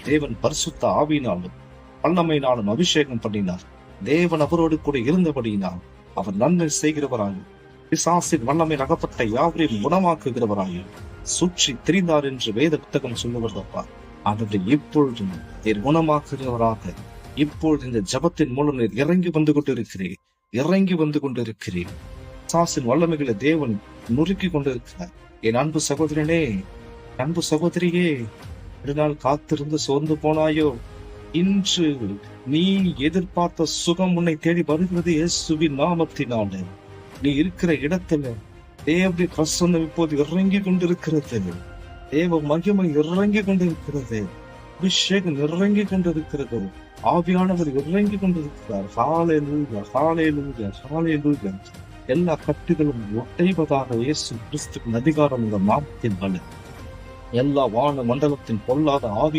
தேவன் பரிசுத்த ஆவியினாலும் வல்லமையினாலும் அபிஷேகம் பண்ணினார். தேவன் அவரோடு கூட இருந்தபடியினால் அவர் நன்மை செய்கிறவராயும் பிசாசின் வல்லமை அகப்பட்ட யாவரையும் குணமாக்குகிறவராயும் சுற்றி திரிந்தார் என்று வேத புத்தகம் சொல்லுவதப்பா. ஆகவே இப்பொழுதும் நீர் குணமாக்குகிறவராக இப்பொழுது இந்த ஜபத்தின் மூலம் நீர் இறங்கி வந்து கொண்டிருக்கிறேன். பிசாசின் வல்லமைகளை தேவன் நொறுக்கி கொண்டிருக்கிறார். என் அன்பு சகோதரனே, அன்பு சகோதரியே, நாள் காத்திருந்து சோர்ந்து போனாயோ, இன்று நீ எதிர்பார்த்த சுகம் உன்னை தேடி வருகிறது. இயேசுவின் நாமத்தினாலே நீ இருக்கிற இடத்துல தேவனுடைய பிரசன்னம் இப்போது இறங்கி கொண்டிருக்கிறது. தேவ மகிமை இறங்கி கொண்டிருக்கிறது. அபிஷேகம் இறங்கி கொண்டிருக்கிறது. ஆவியானவர் இறங்கி கொண்டிருக்கிறார். ஹல்லேலூயா, ஹல்லேலூயா, ஹல்லேலூயா. எல்லா கட்டுகளும் ஒட்டைவதாக இயேசு கிறிஸ்துவின் அதிகாரம் இந்த நாமத்தின் வலு. எல்லா வான மண்டலத்தின் பொல்லாத ஆவி